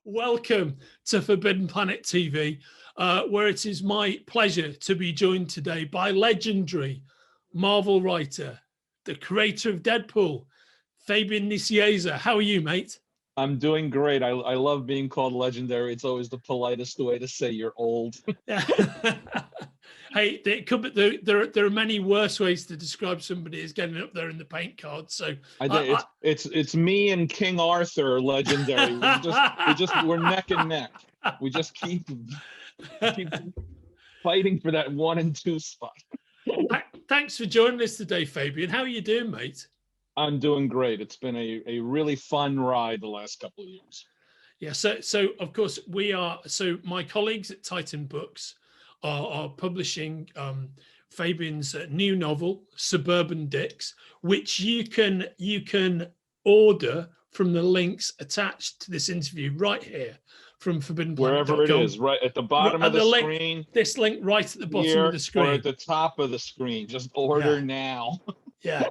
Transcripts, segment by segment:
Welcome to Forbidden Planet TV, where it is my pleasure to be joined today by legendary Marvel writer, the creator of Deadpool, Fabian Nicieza. How are you, mate? I'm doing great. I love being called legendary. It's always the politest way to say you're old. Hey, there are many worse ways to describe somebody as getting up there in the paint card. So I think it's me and King Arthur legendary. We're neck and neck. We just keep fighting for that 1 and 2 spot. Thanks for joining us today, Fabian. How are you doing, mate? I'm doing great. It's been a really fun ride the last couple of years. Yeah, so of course my colleagues at Titan Books are publishing Fabian's new novel, Suburban Dicks, which you can order from the links attached to this interview right here from forbiddenplanet.com. Wherever it is, right at the bottom of the screen. This link right at the bottom of the screen. Or at the top of the screen. Just order now. Yeah.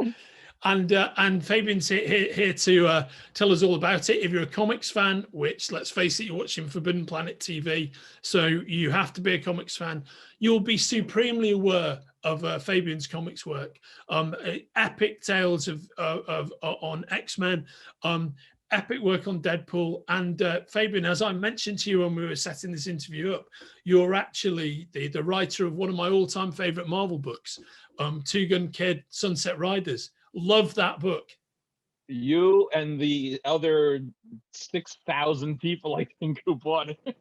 And Fabian's here to tell us all about it. If you're a comics fan, which, let's face it, you're watching Forbidden Planet TV, so you have to be a comics fan, you'll be supremely aware of Fabian's comics work. Epic tales on X-Men, epic work on Deadpool, and Fabian, as I mentioned to you when we were setting this interview up, you're actually the writer of one of my all-time favorite Marvel books, Two Gun Kid, Sunset Riders. Love that book. You and the other 6,000 people, I think, who bought it.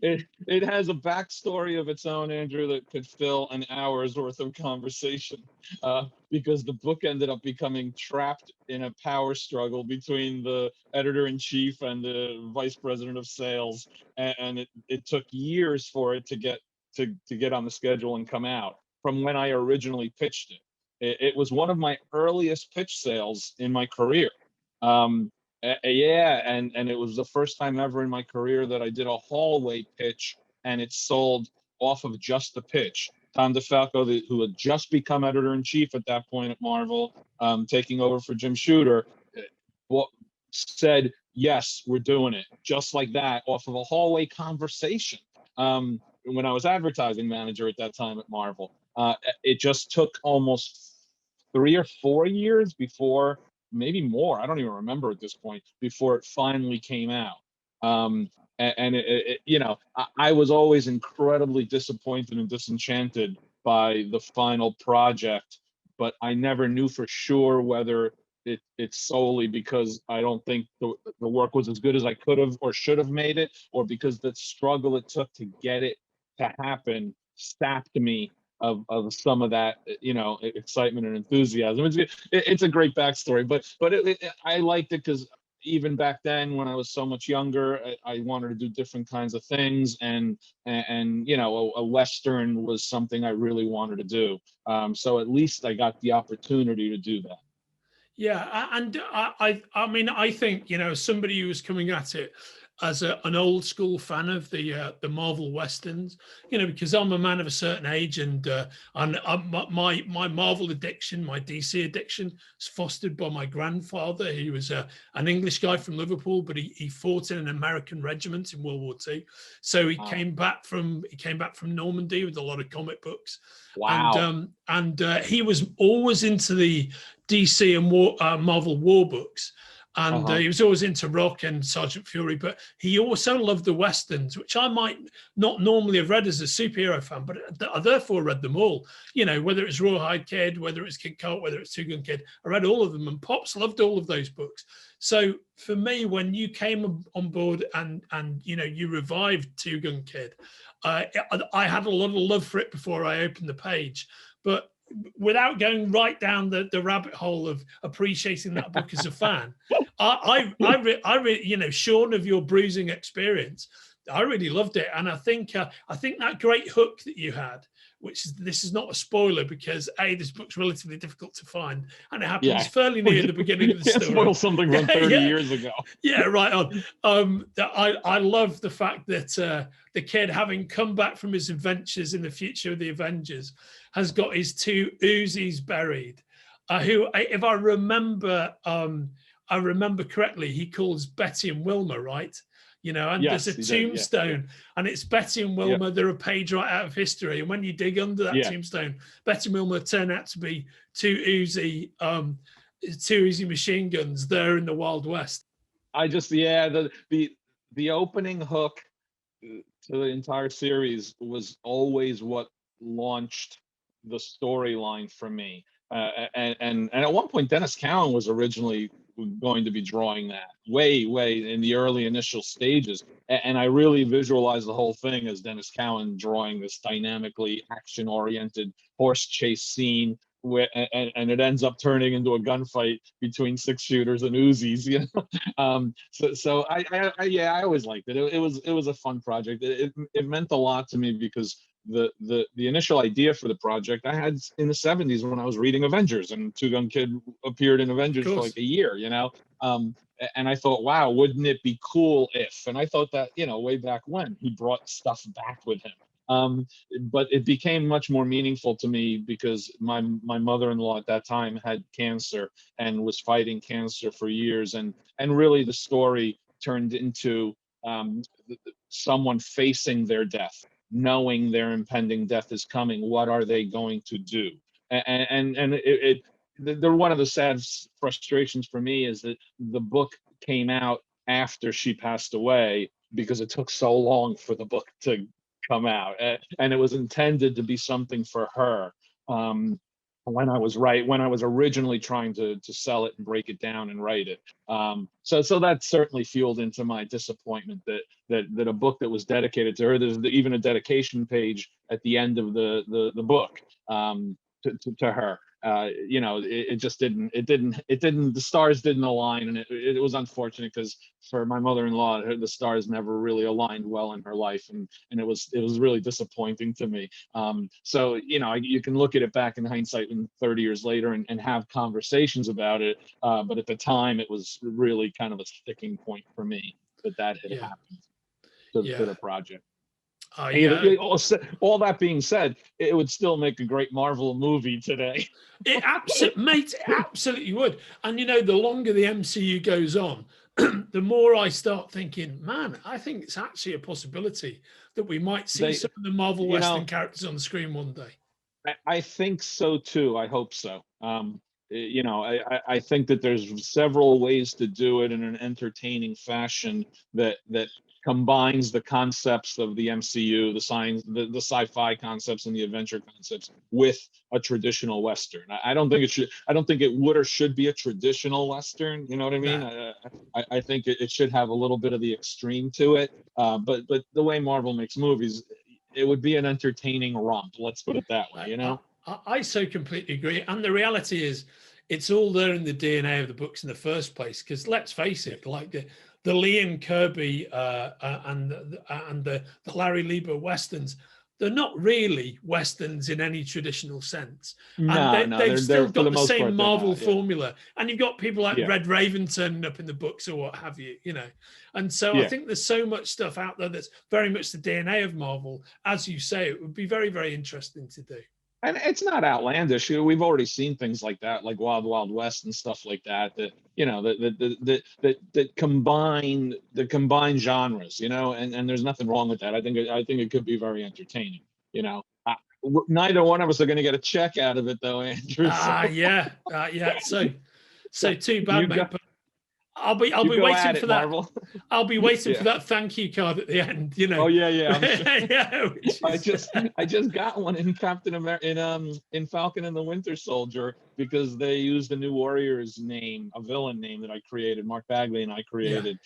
It has a backstory of its own, Andrew, that could fill an hour's worth of conversation, because the book ended up becoming trapped in a power struggle between the editor-in-chief and the vice president of sales, and it took years for it to get on the schedule and come out from when I originally pitched it. It was one of my earliest pitch sales in my career. And it was the first time ever in my career that I did a hallway pitch, and it sold off of just the pitch. Tom DeFalco, who had just become editor-in-chief at that point at Marvel, taking over for Jim Shooter, said, yes, we're doing it. Just like that, off of a hallway conversation. When I was advertising manager at that time at Marvel. It just took almost 3 or 4 years before, maybe more, I don't even remember at this point, before it finally came out. I was always incredibly disappointed and disenchanted by the final project, but I never knew for sure whether it's solely because I don't think the work was as good as I could have or should have made it, or because the struggle it took to get it to happen sapped me of some of that, excitement and enthusiasm. It's a great backstory, but I liked it because even back then, when I was so much younger, I wanted to do different kinds of things, and a Western was something I really wanted to do. So at least I got the opportunity to do that. Yeah, and I think, somebody who was coming at it as an old school fan of the Marvel Westerns, because I'm a man of a certain age, and my Marvel addiction, my DC addiction, is fostered by my grandfather. He was an English guy from Liverpool, but he fought in an American regiment in World War II. So he came back from Normandy with a lot of comic books. Wow. And he was always into the DC and Marvel war books. And he was always into Rock and Sergeant Fury, but he also loved the Westerns, which I might not normally have read as a superhero fan, but I therefore read them all. Whether it's Rawhide Kid, whether it's Kid Colt, whether it's Two Gun Kid, I read all of them, and Pops loved all of those books. So for me, when you came on board and you revived Two Gun Kid, I had a lot of love for it before I opened the page, but without going right down the rabbit hole of appreciating that book as a fan, I really, shorn of your bruising experience, I really loved it. And I think that great hook that you had, this is not a spoiler because this book's relatively difficult to find, and it happens fairly near the beginning of the story. Spoil something from 30 years ago. Yeah, right on. I love the fact that the kid, having come back from his adventures in the future of the Avengers, has got his 2 Uzis buried, who, if I remember I remember correctly, he calls Betty and Wilma, right? You know, and Yes, there's a he did. tombstone, and it's Betty and Wilma. They're a page right out of history. And when you dig under that tombstone, Betty and Wilma turn out to be two Uzi machine guns there in the Wild West. The opening hook to the entire series was always what launched the storyline for me. And at one point, Dennis Cowan was originally going to be drawing that way in the early initial stages. And I really visualized the whole thing as Dennis Cowan drawing this dynamically action-oriented horse chase scene. And it ends up turning into a gunfight between 6-shooters and Uzis, you know. So I always liked it. It was a fun project. It meant a lot to me because the initial idea for the project I had in the 70s when I was reading Avengers, and Two Gun Kid appeared in Avengers for like a year, you know. And I thought, wow, wouldn't it be cool if? And I thought that, you know, way back when he brought stuff back with him. But it became much more meaningful to me because my mother-in-law at that time had cancer and was fighting cancer for years, and really the story turned into someone facing their death, knowing their impending death is coming. What are they going to do? And one of the sad frustrations for me is that the book came out after she passed away because it took so long for the book to come out, and it was intended to be something for her. When I was originally trying to sell it and break it down and write it, so that certainly fueled into my disappointment that a book that was dedicated to her, there's even a dedication page at the end of the book to her. You know, it just didn't, the stars didn't align, and it was unfortunate because for my mother-in-law, the stars never really aligned well in her life, and it was really disappointing to me. So, you know, you can look at it back in hindsight and 30 years later and have conversations about it, but at the time it was really kind of a sticking point for me that had happened to the project. All that being said, it would still make a great Marvel movie today. It absolutely would. And you know, the longer the MCU goes on, the more I start thinking, man, I think it's actually a possibility that we might see some of the Marvel Western characters on the screen one day. I think so too. I hope so. You know, I think that there's several ways to do it in an entertaining fashion that combines the concepts of the MCU, the sci-fi concepts and the adventure concepts with a traditional Western. I don't think it would or should be a traditional Western. You know what I mean? I think it should have a little bit of the extreme to it. But the way Marvel makes movies, it would be an entertaining romp. Let's put it that way. You know? I so completely agree. And the reality is, it's all there in the DNA of the books in the first place. Because let's face it, like the Liam Kirby and the Larry Lieber Westerns, they're not really Westerns in any traditional sense. And they've still got the same Marvel formula. And you've got people like Red Raven turning up in the books or what have you, you know. And so I think there's so much stuff out there that's very much the DNA of Marvel. As you say, it would be very, very interesting to do. And it's not outlandish. We've already seen things like that, like Wild Wild West and stuff like that. That you know that combine genres. You know, and there's nothing wrong with that. I think it could be very entertaining. You know, neither one of us are going to get a check out of it, though, Andrew. Yeah. So too bad, mate. But I'll be waiting for that. Marvel. I'll be waiting for that thank you card at the end. You know. Oh yeah. I just got one in Captain America in Falcon and the Winter Soldier because they used a new Warrior's name, a villain name that I created, Mark Bagley and I created.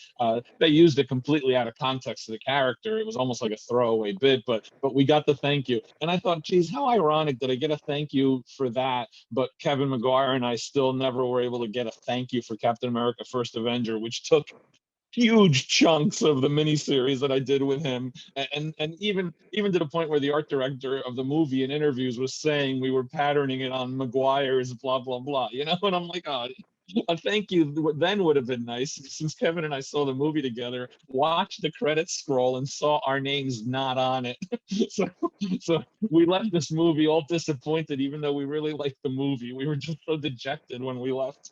They used it completely out of context to the character. It was almost like a throwaway bit, but we got the thank you, and I thought, geez, how ironic that I get a thank you for that, but Kevin Maguire and I still never were able to get a thank you for Captain America: First Avenger, which took huge chunks of the miniseries that I did with him, and even to the point where the art director of the movie in interviews was saying we were patterning it on Maguire's blah blah blah, you know. And I'm like, oh, a thank you then would have been nice, since Kevin and I saw the movie together, watched the credits scroll and saw our names not on it. so we left this movie all disappointed, even though we really liked the movie. We were just so dejected when we left.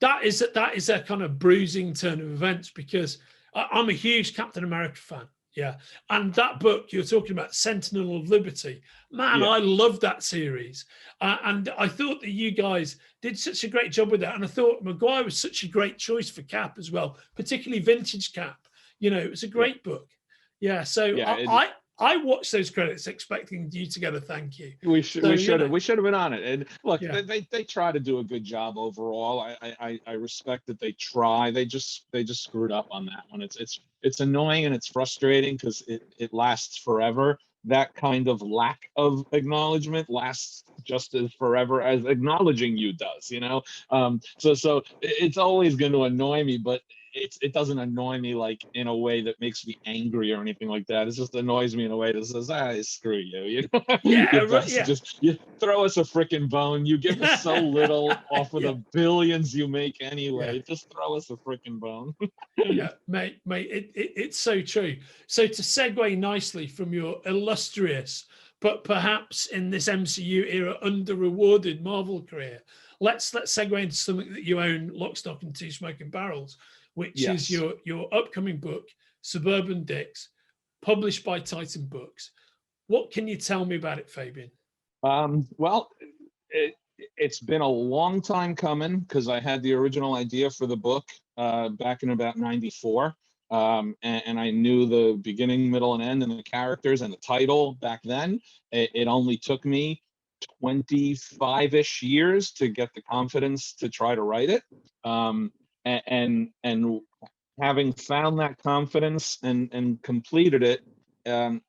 that is a kind of bruising turn of events, because I'm a huge Captain America fan. Yeah. And that book you're talking about, Sentinel of Liberty, man, Yeah. I love that series. And I thought that you guys did such a great job with that. And I thought Maguire was such a great choice for Cap as well, particularly vintage Cap. You know, it was a great book. Yeah. So Yeah, I watched those credits expecting you to get a thank you. we should So, we should have been on it. And look, Yeah. they try to do a good job overall. I respect that they try. They just screwed up on that one. It's annoying and it's frustrating because it lasts forever. That kind of lack of acknowledgement lasts just as forever as acknowledging you does, you know? So it's always going to annoy me, but it doesn't annoy me like in a way that makes me angry or anything like that. It just annoys me in a way that says, screw you. You know, Yeah, you throw us a freaking bone. You give us so little off of Yeah. the billions you make anyway. Just throw us a freaking bone. Yeah, mate, it's so true. So to segue nicely from your illustrious, but perhaps in this MCU era under-rewarded Marvel career, let's segue into something that you own, lock, stock, and two smoking barrels, which is your upcoming book, Suburban Dicks, published by Titan Books. What can you tell me about it, Fabian? Well, it's been a long time coming because I had the original idea for the book back in about '94. And I knew the beginning, middle, and end, and the characters and the title back then. It only took me 25-ish years to get the confidence to try to write it. And having found that confidence and completed it,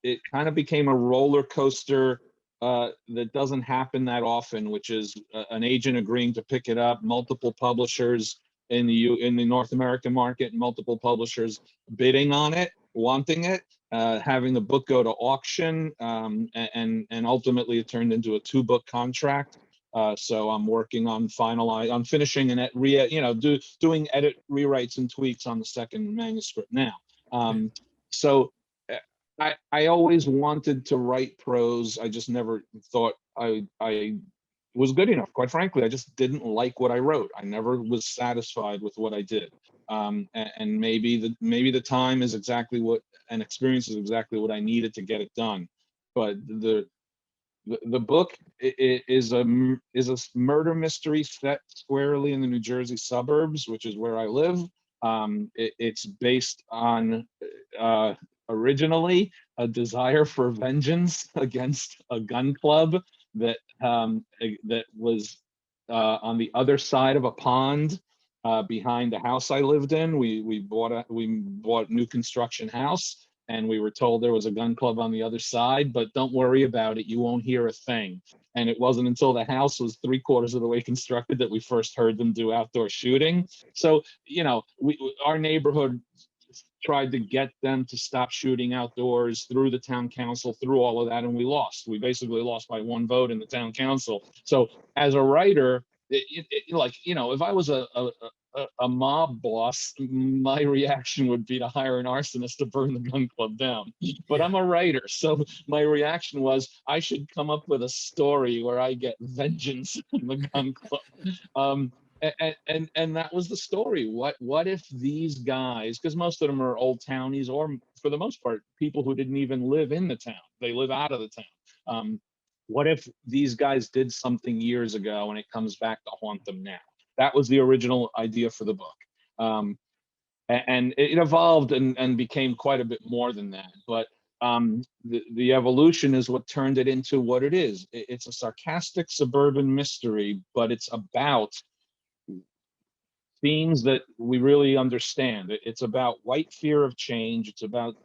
it kind of became a roller coaster that doesn't happen that often, which is an agent agreeing to pick it up, multiple publishers in the North American market, multiple publishers bidding on it, wanting it, having the book go to auction, and ultimately it turned into a 2-book contract. So I'm working on finishing and doing edit rewrites and tweaks on the second manuscript now. So I always wanted to write prose. I just never thought I was good enough. Quite frankly, I just didn't like what I wrote. I never was satisfied with what I did. And maybe the time is exactly what, and experience is exactly what I needed to get it done. But the book is a murder mystery set squarely in the New Jersey suburbs, which is where I live. It's based on originally a desire for vengeance against a gun club that was on the other side of a pond behind the house I lived in. We bought a new construction house, and we were told there was a gun club on the other side, but don't worry about it, you won't hear a thing. And it wasn't until the house was 3/4 of the way constructed that we first heard them do outdoor shooting. So, our neighborhood tried to get them to stop shooting outdoors through the town council, through all of that, and we lost. We basically lost by 1 vote in the town council. So as a writer, if I was a mob boss, my reaction would be to hire an arsonist to burn the gun club down. But I'm a writer, so my reaction was I should come up with a story where I get vengeance on the gun club. And that was the story. What if these guys, because most of them are old townies, or for the most part, people who didn't even live in the town, they live out of the town. What if these guys did something years ago and it comes back to haunt them now? That was the original idea for the book. And it evolved and became quite a bit more than that. But the evolution is what turned it into what it is. It's a sarcastic suburban mystery, but it's about themes that we really understand. It's about white fear of change. It's about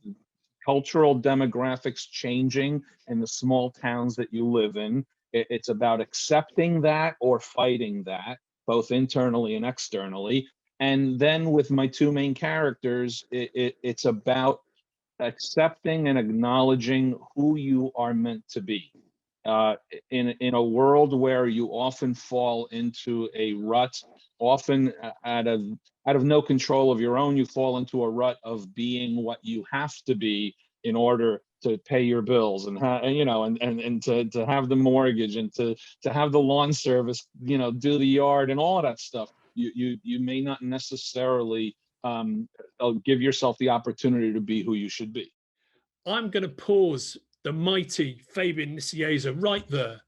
cultural demographics changing in the small towns that you live in. It's about accepting that or fighting that, both internally and externally. And then with my 2 main characters, it's about accepting and acknowledging who you are meant to be. In a world where you often fall into a rut, often out of no control of your own, you fall into a rut of being what you have to be in order to pay your bills and to have the mortgage and to have the lawn service, do the yard and all of that stuff. You may not necessarily give yourself the opportunity to be who you should be. I'm going to pause the mighty Fabian Nicieza right there.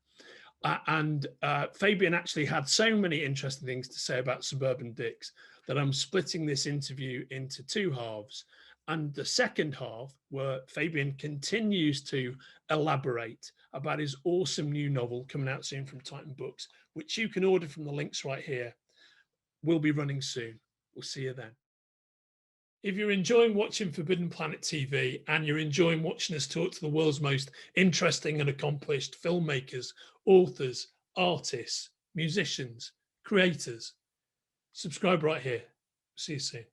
And Fabian actually had so many interesting things to say about Suburban Dicks that I'm splitting this interview into two halves. And the second half, where Fabian continues to elaborate about his awesome new novel coming out soon from Titan Books, which you can order from the links right here, will be running soon. We'll see you then. If you're enjoying watching Forbidden Planet TV and you're enjoying watching us talk to the world's most interesting and accomplished filmmakers, authors, artists, musicians, creators, subscribe right here. See you soon.